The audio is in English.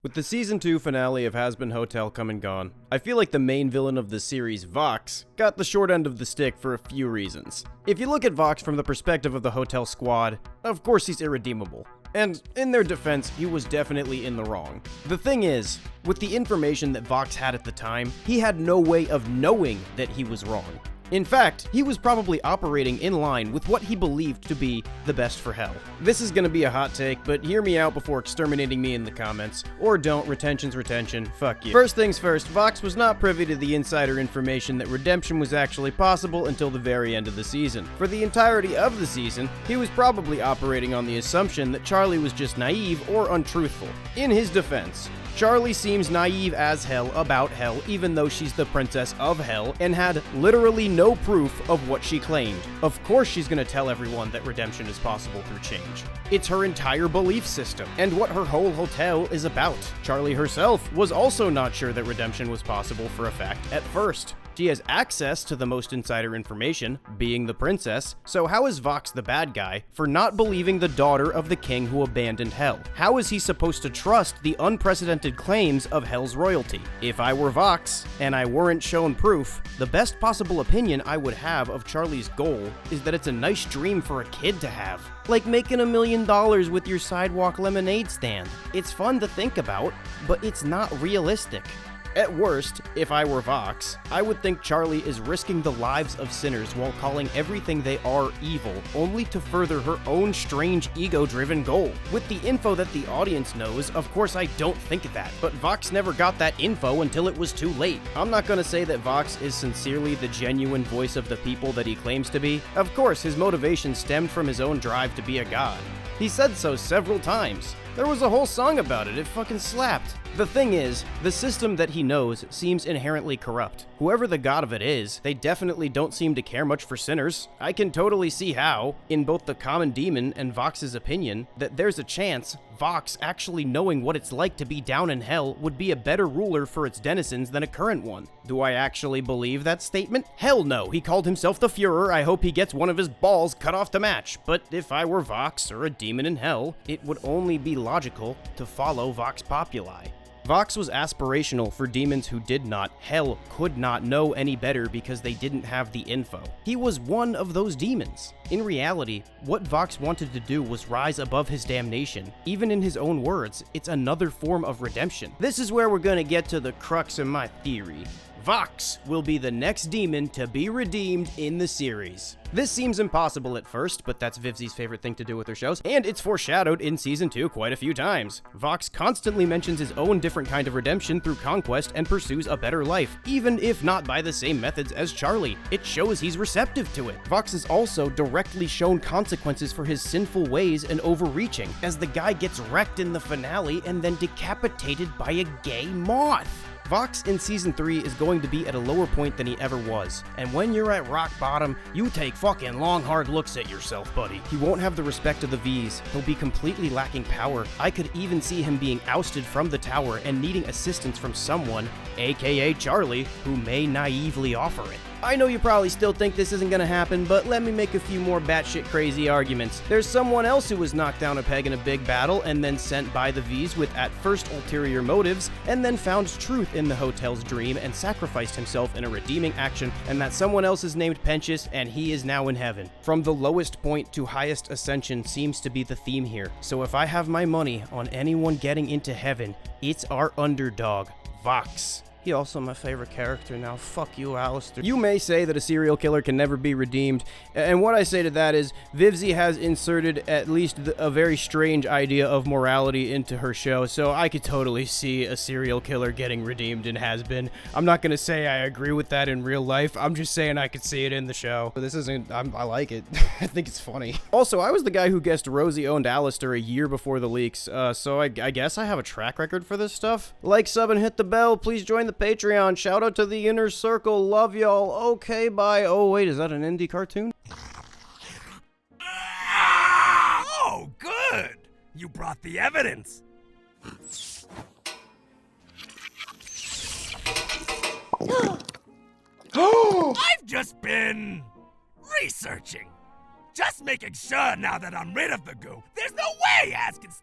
With the Season 2 finale of Hazbin Hotel come and gone, I feel like the main villain of the series, VOX, got the short end of the stick for a few reasons. If you look at VOX from the perspective of the Hotel Squad, of course he's irredeemable. And in their defense, he was definitely in the wrong. The thing is, with the information that VOX had at the time, he had no way of knowing that he was wrong. In fact, he was probably operating in line with what he believed to be the best for Hell. This is gonna be a hot take, but hear me out before exterminating me in the comments. Or don't, retention's retention, fuck you. First things first, VOX was not privy to the insider information that redemption was actually possible until the very end of the season. For the entirety of the season, he was probably operating on the assumption that Charlie was just naive or untruthful. In his defense, Charlie seems naive as hell about Hell, even though she's the princess of Hell and had literally no proof of what she claimed. Of course she's gonna tell everyone that redemption is possible through change. It's her entire belief system, and what her whole hotel is about. Charlie herself was also not sure that redemption was possible for a fact at first. She has access to the most insider information, being the princess, so how is VOX the bad guy for not believing the daughter of the king who abandoned Hell? How is he supposed to trust the unprecedented claims of Hell's royalty? If I were VOX, and I weren't shown proof, the best possible opinion I would have of Charlie's goal is that it's a nice dream for a kid to have. Like making $1 million with your sidewalk lemonade stand. It's fun to think about, but it's not realistic. At worst, if I were VOX, I would think Charlie is risking the lives of sinners while calling everything they are evil, only to further her own strange ego-driven goal. With the info that the audience knows, of course I don't think that, but VOX never got that info until it was too late. I'm not gonna say that VOX is sincerely the genuine voice of the people that he claims to be. Of course, his motivation stemmed from his own drive to be a god. He said so several times. There was a whole song about it fucking slapped. The thing is, the system that he knows seems inherently corrupt. Whoever the god of it is, they definitely don't seem to care much for sinners. I can totally see how, in both the common demon and VOX's opinion, that there's a chance VOX actually knowing what it's like to be down in hell would be a better ruler for its denizens than a current one. Do I actually believe that statement? Hell no, he called himself the Führer. I hope he gets one of his balls cut off to match. But if I were VOX or a demon in hell, it would only be logical to follow VOX populi. VOX was aspirational for demons who did not, hell, could not know any better because they didn't have the info. He was one of those demons. In reality, what VOX wanted to do was rise above his damnation. Even in his own words, it's another form of redemption. This is where we're gonna get to the crux of my theory. VOX will be the next demon to be redeemed in the series. This seems impossible at first, but that's Vivzi's favorite thing to do with her shows, and it's foreshadowed in Season 2 quite a few times. VOX constantly mentions his own different kind of redemption through conquest and pursues a better life, even if not by the same methods as Charlie. It shows he's receptive to it. VOX is also directly shown consequences for his sinful ways and overreaching, as the guy gets wrecked in the finale and then decapitated by a gay moth. VOX in Season 3 is going to be at a lower point than he ever was, and when you're at rock bottom, you take fucking long hard looks at yourself, buddy. He won't have the respect of the V's, he'll be completely lacking power. I could even see him being ousted from the tower and needing assistance from someone, aka Charlie, who may naively offer it. I know you probably still think this isn't gonna happen, but let me make a few more batshit crazy arguments. There's someone else who was knocked down a peg in a big battle and then sent by the V's with at first ulterior motives, and then found truth in the hotel's dream and sacrificed himself in a redeeming action, and that someone else is named Pensius and he is now in heaven. From the lowest point to highest ascension seems to be the theme here, so if I have my money on anyone getting into heaven, it's our underdog, VOX. He's also my favorite character now. Fuck you, Alistair. You may say that a serial killer can never be redeemed, and what I say to that is, Vivzi has inserted at least a very strange idea of morality into her show, so I could totally see a serial killer getting redeemed in Hazbin. I'm not gonna say I agree with that in real life, I'm just saying I could see it in the show. But this isn't, I like it. I think it's funny. Also, I was the guy who guessed Rosie owned Alistair a year before the leaks, so I guess I have a track record for this stuff. Like, sub, and hit the bell. Please join the Patreon. Shout out to the inner circle. Love y'all. Okay, bye. Oh, wait, is that an indie cartoon? Oh, good. You brought the evidence. I've just been researching. Just making sure now that I'm rid of the goo, there's no way Az can still